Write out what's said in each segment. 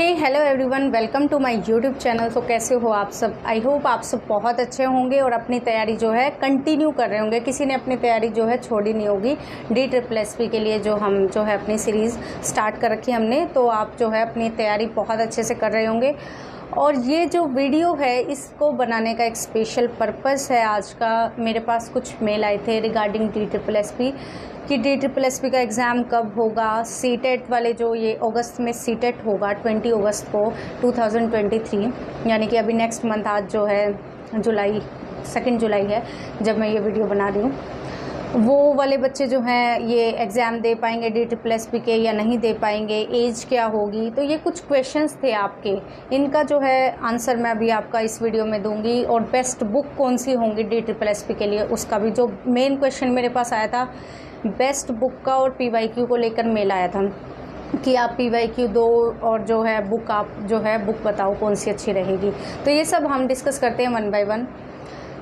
Hey hello everyone, welcome to my YouTube channel. तो कैसे हो आप सब? आई होप आप सब बहुत अच्छे होंगे और अपनी तैयारी जो है कंटिन्यू कर रहे होंगे। किसी ने अपनी तैयारी जो है छोड़ी नहीं होगी। DSSS के लिए जो हम जो है अपनी सीरीज़ स्टार्ट कर रखी हमने, तो आप जो है अपनी तैयारी बहुत अच्छे से कर रहे होंगे। और ये जो वीडियो है इसको बनाने का एक स्पेशल पर्पस है आज का। मेरे पास कुछ मेल आए थे रिगार्डिंग DSSS कि DSSS का एग्ज़ाम कब होगा। सीटेट वाले जो ये अगस्त में सीटेट होगा 20 अगस्त को 2023, यानी कि अभी नेक्स्ट मंथ। आज जो है जुलाई 2 जुलाई है जब मैं ये वीडियो बना रही हूँ। वो वाले बच्चे जो हैं ये एग्ज़ाम दे पाएंगे DSSS के या नहीं दे पाएंगे, एज क्या होगी। तो ये कुछ क्वेश्चंस थे आपके, इनका जो है आंसर मैं अभी आपका इस वीडियो में दूंगी। और बेस्ट बुक कौन सी होंगी DSSS के लिए उसका भी, जो मेन क्वेश्चन मेरे पास आया था बेस्ट बुक का और PYQ को लेकर मेल आया था कि आप PYQ दो और जो है बुक आप जो है बुक बताओ कौन सी अच्छी रहेगी। तो ये सब हम डिस्कस करते हैं वन बाय वन।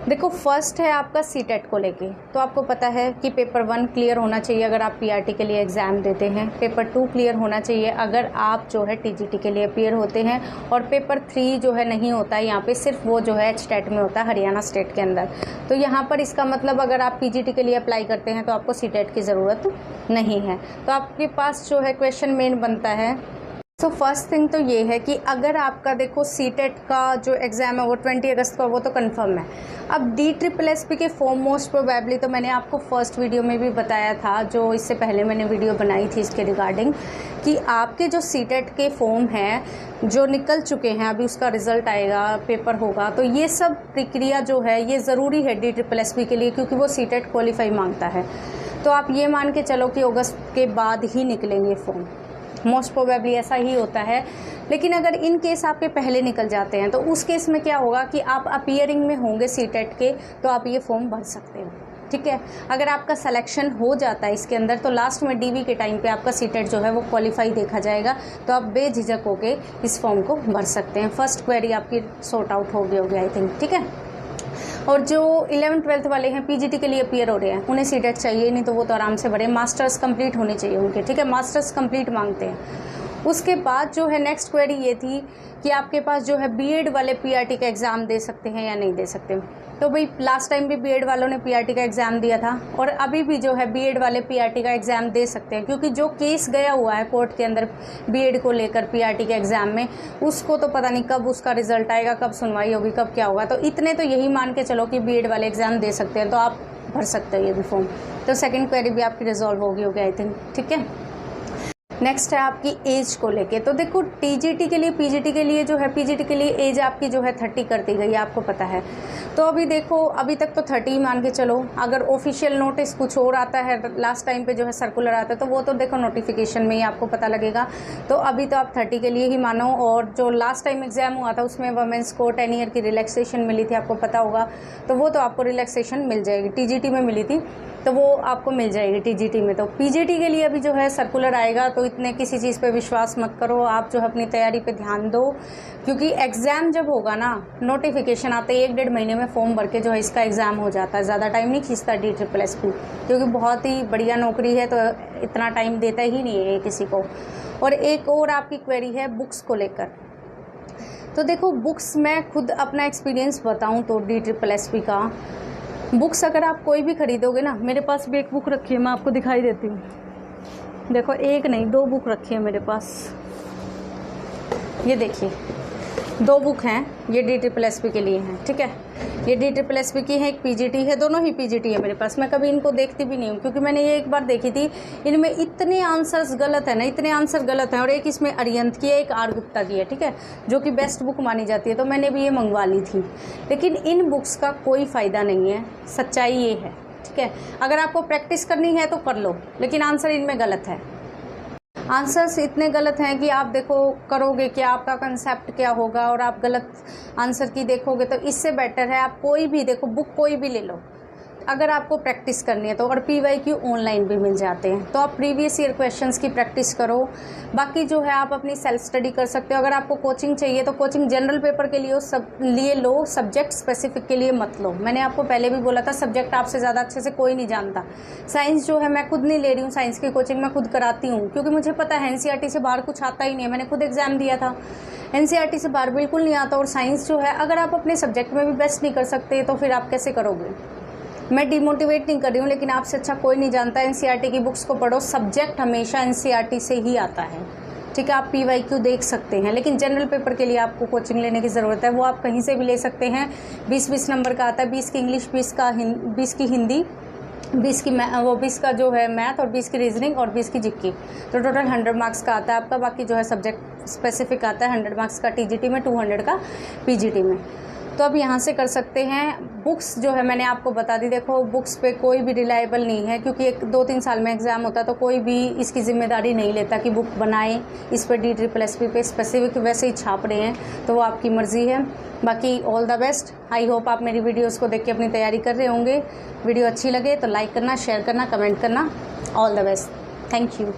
देखो, फर्स्ट है आपका सीटेट को लेके। तो आपको पता है कि पेपर 1 क्लियर होना चाहिए अगर आप PRT के लिए एग्ज़ाम देते हैं। पेपर 2 क्लियर होना चाहिए अगर आप जो है TGT के लिए अपीयर होते हैं। और पेपर 3 जो है नहीं होता है यहाँ पे, सिर्फ वो जो है HTET में होता है हरियाणा स्टेट के अंदर। तो यहाँ पर इसका मतलब अगर आप PGT के लिए अप्लाई करते हैं तो आपको सीटेट की ज़रूरत नहीं है। तो आपके पास जो है क्वेश्चन मेन बनता है। तो फर्स्ट थिंग तो ये है कि अगर आपका देखो सीटेट का जो एग्ज़ाम है वो 20 अगस्त का, वो तो कंफर्म है। अब DSSS के फॉर्म मोस्ट प्रोबेबली तो मैंने आपको फर्स्ट वीडियो में भी बताया था, जो इससे पहले मैंने वीडियो बनाई थी इसके रिगार्डिंग, कि आपके जो सीटेट के फॉर्म हैं जो निकल चुके हैं, अभी उसका रिज़ल्ट आएगा, पेपर होगा। तो ये सब प्रक्रिया जो है ये ज़रूरी है DSSS के लिए, क्योंकि वो सीटेट क्वालिफाई मांगता है। तो आप ये मान के चलो कि अगस्त के बाद ही निकलेंगे फॉर्म, मोस्ट प्रोबेबली ऐसा ही होता है। लेकिन अगर इन केस आपके पहले निकल जाते हैं तो उस केस में क्या होगा कि आप अपीयरिंग में होंगे सीटेट के, तो आप ये फॉर्म भर सकते हो। ठीक है, अगर आपका सिलेक्शन हो जाता है इसके अंदर तो लास्ट में DV के टाइम पे आपका सीटेट जो है वो क्वालिफाई देखा जाएगा, तो आप बेझिझक होके इस फॉर्म को भर सकते हैं। फर्स्ट क्वेरी आपकी सॉर्ट आउट हो गई होगी आई थिंक। ठीक है, और जो 11th-12th वाले हैं PGT के लिए अपीयर हो रहे हैं, उन्हें सीटेट चाहिए नहीं तो वो तो आराम से भरे। मास्टर्स कंप्लीट होनी चाहिए उनके। ठीक है, मास्टर्स कंप्लीट मांगते हैं। उसके बाद जो है नेक्स्ट क्वेरी ये थी कि आपके पास जो है BEd वाले PRT का एग्ज़ाम दे सकते हैं या नहीं दे सकते। तो भाई लास्ट टाइम भी BEd वालों ने PRT का एग्ज़ाम दिया था और अभी भी जो है BEd वाले PRT का एग्ज़ाम दे सकते हैं, क्योंकि जो केस गया हुआ है कोर्ट के अंदर BEd को लेकर PRT के एग्ज़ाम में, उसको तो पता नहीं कब उसका रिजल्ट आएगा, कब सुनवाई होगी, कब क्या होगा। तो इतने तो यही मान के चलो कि BEd वाले एग्ज़ाम दे सकते हैं, तो आप भर सकते हो ये भी फॉर्म। तो सेकेंड क्वेरी भी आपकी रिजॉल्व होगी आई थिंक। ठीक है, नेक्स्ट है आपकी एज को लेके। तो देखो TGT के लिए PGT के लिए जो है PGT के लिए एज आपकी जो है 30 कर दी गई है, आपको पता है। तो अभी देखो अभी तक तो 30 मान के चलो। अगर ऑफिशियल नोटिस कुछ और आता है, लास्ट टाइम पे जो है सर्कुलर आता है, तो वो तो देखो नोटिफिकेशन में ही आपको पता लगेगा। तो अभी तो आप 30 के लिए ही मानो। और जो लास्ट टाइम एग्जाम हुआ था उसमें वुमेंस को 10 ईयर की रिलैक्सेशन मिली थी, आपको पता होगा। तो वो तो आपको रिलैक्सेशन मिल जाएगी, TGT में मिली थी तो वो आपको मिल जाएगी TGT में। तो PGT के लिए अभी जो है सर्कुलर आएगा, तो इतने किसी चीज़ पे विश्वास मत करो। आप जो है अपनी तैयारी पे ध्यान दो, क्योंकि एग्ज़ाम जब होगा ना, नोटिफिकेशन आते ही 1-1.5 महीने में फॉर्म भर के जो है इसका एग्ज़ाम हो जाता है। ज़्यादा टाइम नहीं खींचता DSSS भी, क्योंकि बहुत ही बढ़िया नौकरी है, तो इतना टाइम देता ही नहीं है किसी को। और एक और आपकी क्वेरी है बुक्स को लेकर। तो देखो बुक्स, मैं खुद अपना एक्सपीरियंस बताऊँ तो DSSS का, बुक्स अगर आप कोई भी खरीदोगे ना, मेरे पास भी एक बुक रखी है, मैं आपको दिखाई देती हूँ। देखो, एक नहीं 2 बुक रखी है मेरे पास। ये देखिए 2 बुक हैं, ये DSSS के लिए हैं। ठीक है, ये DSSS की है, एक PGT है, दोनों ही PGT है मेरे पास। मैं कभी इनको देखती भी नहीं हूँ, क्योंकि मैंने ये एक बार देखी थी, इनमें इतने आंसर्स गलत है ना, इतने आंसर गलत हैं। और एक इसमें अरिहंत की है, एक आर गुप्ता की है। ठीक है, जो कि बेस्ट बुक मानी जाती है, तो मैंने भी ये मंगवा ली थी। लेकिन इन बुक्स का कोई फ़ायदा नहीं है, सच्चाई ये है। ठीक है, अगर आपको प्रैक्टिस करनी है तो कर लो, लेकिन आंसर इनमें गलत है। आंसर्स इतने गलत हैं कि आप देखो करोगे क्या, आपका कंसेप्ट क्या होगा, और आप गलत आंसर की देखोगे। तो इससे बेटर है आप कोई भी देखो बुक कोई भी ले लो, अगर आपको प्रैक्टिस करनी है तो, और PYQ ऑनलाइन भी मिल जाते हैं, तो आप प्रीवियस ईयर क्वेश्चंस की प्रैक्टिस करो। बाकी जो है आप अपनी सेल्फ स्टडी कर सकते हो। अगर आपको कोचिंग चाहिए तो कोचिंग जनरल पेपर के लिए लो, सब्जेक्ट स्पेसिफिक के लिए मत लो। मैंने आपको पहले भी बोला था, सब्जेक्ट आपसे ज़्यादा अच्छे से कोई नहीं जानता। साइंस जो है मैं खुद नहीं ले रही हूँ, साइंस की कोचिंग मैं खुद कराती हूँ, क्योंकि मुझे पता है NCERT से बाहर कुछ आता ही नहीं है। मैंने खुद एग्जाम दिया था, NCERT से बाहर बिल्कुल नहीं आता। और साइंस जो है, अगर आप अपने सब्जेक्ट में भी बेस्ट नहीं कर सकते तो फिर आप कैसे करोगे। मैं डिमोटिवेट नहीं कर रही हूँ, लेकिन आपसे अच्छा कोई नहीं जानता। NCERT की बुक्स को पढ़ो, सब्जेक्ट हमेशा NCERT से ही आता है, ठीक है। आप PYQ देख सकते हैं, लेकिन जनरल पेपर के लिए आपको कोचिंग लेने की ज़रूरत है। वो आप कहीं से भी ले सकते हैं। 20-20 नंबर का आता है, 20 की इंग्लिश, 20 की हिंदी, 20 का जो है मैथ, और 20 की रीजनिंग, और 20 की जीके। तो टोटल 100 मार्क्स का आता है आपका। बाकी जो है सब्जेक्ट स्पेसिफिक आता है, 100 मार्क्स का TGT में, 200 का PGT में। तो अब यहाँ से कर सकते हैं। बुक्स जो है मैंने आपको बता दी। देखो, बुक्स पे कोई भी रिलायबल नहीं है, क्योंकि 2-3 साल में एग्ज़ाम होता है, तो कोई भी इसकी जिम्मेदारी नहीं लेता कि बुक बनाए इस पर DSSP पे स्पेसिफिक वैसे ही छाप रहे हैं, तो वो आपकी मर्ज़ी है। बाकी all the best. I hope आप मेरी वीडियोज़ को देख के अपनी तैयारी कर रहे होंगे। वीडियो अच्छी लगे तो लाइक करना, शेयर करना, कमेंट करना। All the best. Thank you.